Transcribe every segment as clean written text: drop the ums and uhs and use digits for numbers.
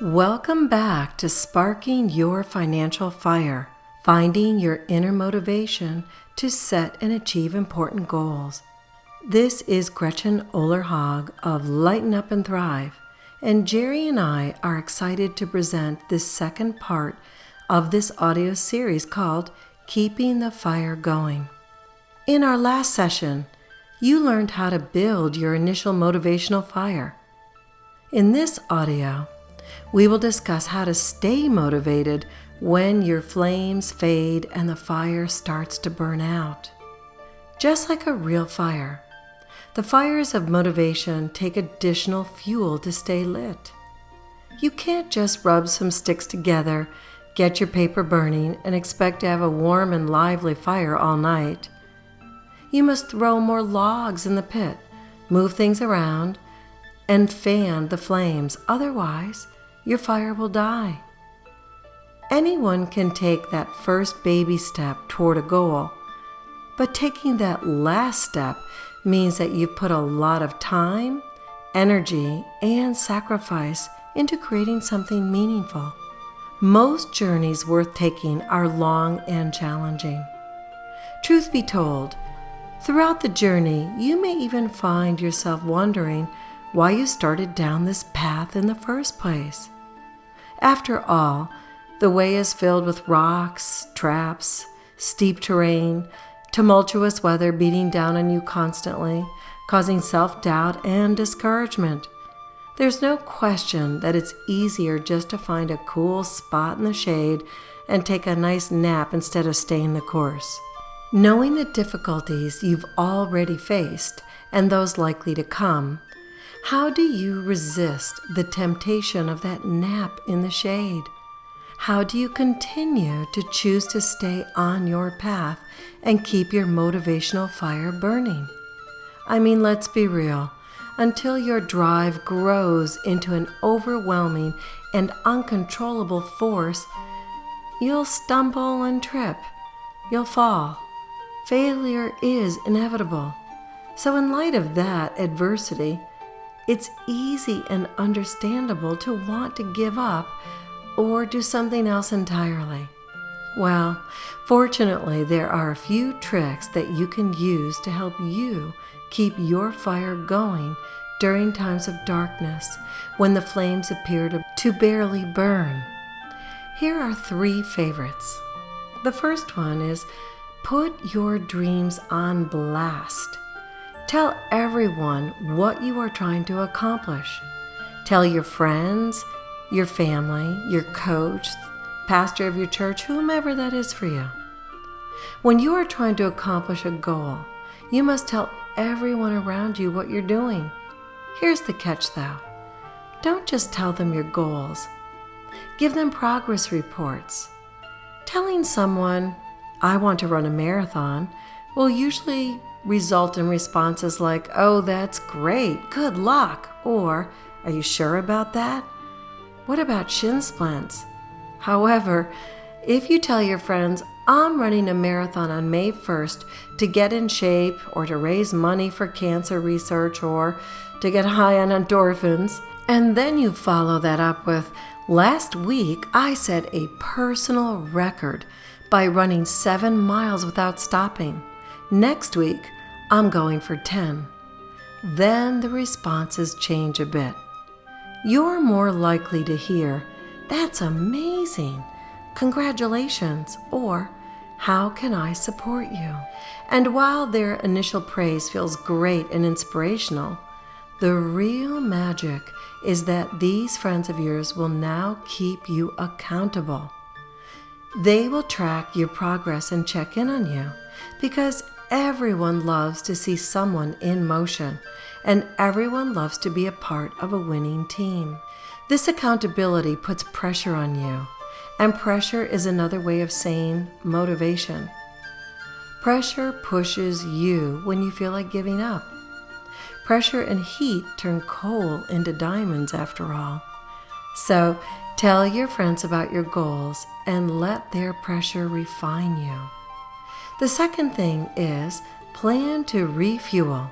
Welcome back to Sparking Your Financial Fire, finding your inner motivation to set and achieve important goals. This is Gretchen Olerhog of Lighten Up and Thrive, and Jerry and I are excited to present this second part of this audio series called Keeping the Fire Going. In our last session, you learned how to build your initial motivational fire. In this audio, we will discuss how to stay motivated when your flames fade and the fire starts to burn out. Just like a real fire, the fires of motivation take additional fuel to stay lit. You can't just rub some sticks together, get your paper burning, and expect to have a warm and lively fire all night. You must throw more logs in the pit, move things around, and fan the flames. Otherwise, your fire will die. Anyone can take that first baby step toward a goal, but taking that last step means that you've put a lot of time, energy, and sacrifice into creating something meaningful. Most journeys worth taking are long and challenging. Truth be told, throughout the journey, you may even find yourself wondering why you started down this path in the first place. After all, the way is filled with rocks, traps, steep terrain, tumultuous weather beating down on you constantly, causing self-doubt and discouragement. There's no question that it's easier just to find a cool spot in the shade and take a nice nap instead of staying the course. Knowing the difficulties you've already faced and those likely to come, how do you resist the temptation of that nap in the shade? How do you continue to choose to stay on your path and keep your motivational fire burning? I mean, let's be real. Until your drive grows into an overwhelming and uncontrollable force, you'll stumble and trip. You'll fall. Failure is inevitable. So in light of that adversity, it's easy and understandable to want to give up or do something else entirely. Well, fortunately, there are a few tricks that you can use to help you keep your fire going during times of darkness when the flames appear to barely burn. Here are 3 favorites. The first one is put your dreams on blast. Tell everyone what you are trying to accomplish. Tell your friends, your family, your coach, pastor of your church, whomever that is for you. When you are trying to accomplish a goal, you must tell everyone around you what you're doing. Here's the catch though. Don't just tell them your goals. Give them progress reports. Telling someone, I want to run a marathon, will usually result in responses like, oh, that's great, good luck, or, are you sure about that? What about shin splints? However, if you tell your friends, I'm running a marathon on May 1st to get in shape or to raise money for cancer research or to get high on endorphins, and then you follow that up with, last week I set a personal record by running 7 miles without stopping. Next week, I'm going for 10. Then the responses change a bit. You're more likely to hear, that's amazing, congratulations, or how can I support you? And while their initial praise feels great and inspirational, the real magic is that these friends of yours will now keep you accountable. They will track your progress and check in on you because everyone loves to see someone in motion, and everyone loves to be a part of a winning team. This accountability puts pressure on you, and pressure is another way of saying motivation. Pressure pushes you when you feel like giving up. Pressure and heat turn coal into diamonds after all. So tell your friends about your goals and let their pressure refine you. The second thing is plan to refuel.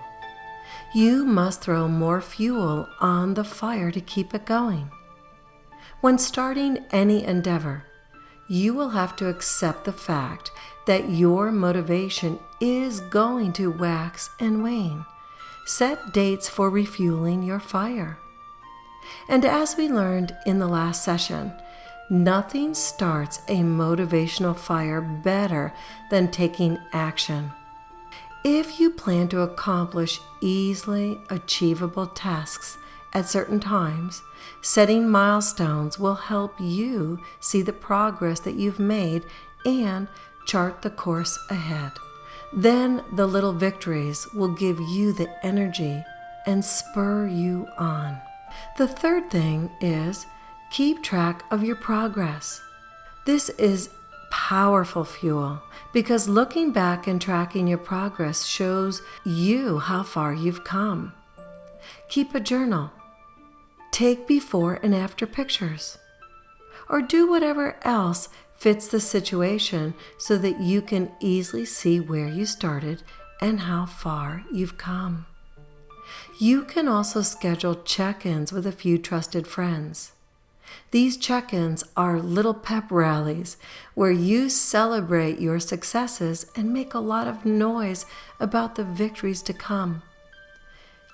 You must throw more fuel on the fire to keep it going. When starting any endeavor, you will have to accept the fact that your motivation is going to wax and wane. Set dates for refueling your fire. And as we learned in the last session, nothing starts a motivational fire better than taking action. If you plan to accomplish easily achievable tasks at certain times, setting milestones will help you see the progress that you've made and chart the course ahead. Then the little victories will give you the energy and spur you on. The third thing is keep track of your progress. This is powerful fuel because looking back and tracking your progress shows you how far you've come. Keep a journal. Take before and after pictures. Or do whatever else fits the situation so that you can easily see where you started and how far you've come. You can also schedule check-ins with a few trusted friends. These check-ins are little pep rallies where you celebrate your successes and make a lot of noise about the victories to come.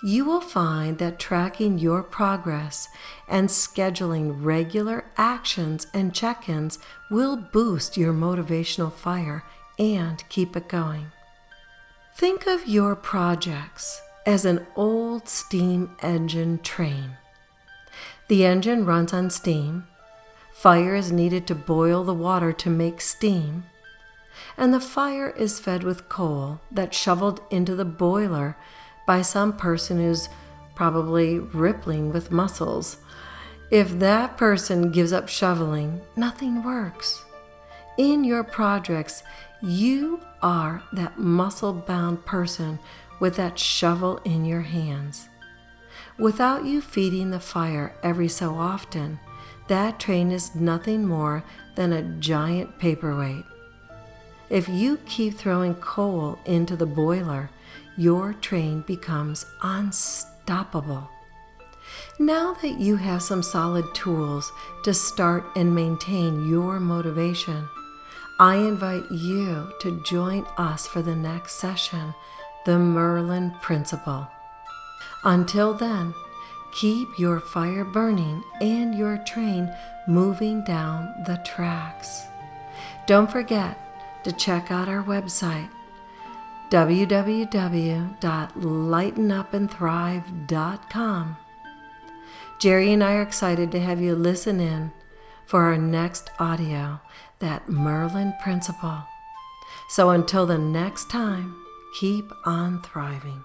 You will find that tracking your progress and scheduling regular actions and check-ins will boost your motivational fire and keep it going. Think of your projects as an old steam engine train. The engine runs on steam, fire is needed to boil the water to make steam, and the fire is fed with coal that's shoveled into the boiler by some person who's probably rippling with muscles. If that person gives up shoveling, nothing works. In your projects, you are that muscle-bound person with that shovel in your hands. Without you feeding the fire every so often, that train is nothing more than a giant paperweight. If you keep throwing coal into the boiler, your train becomes unstoppable. Now that you have some solid tools to start and maintain your motivation, I invite you to join us for the next session, the Merlin Principle. Until then, keep your fire burning and your train moving down the tracks. Don't forget to check out our website, www.lightenupandthrive.com. Jerry and I are excited to have you listen in for our next audio, that Merlin Principle. So until the next time, keep on thriving.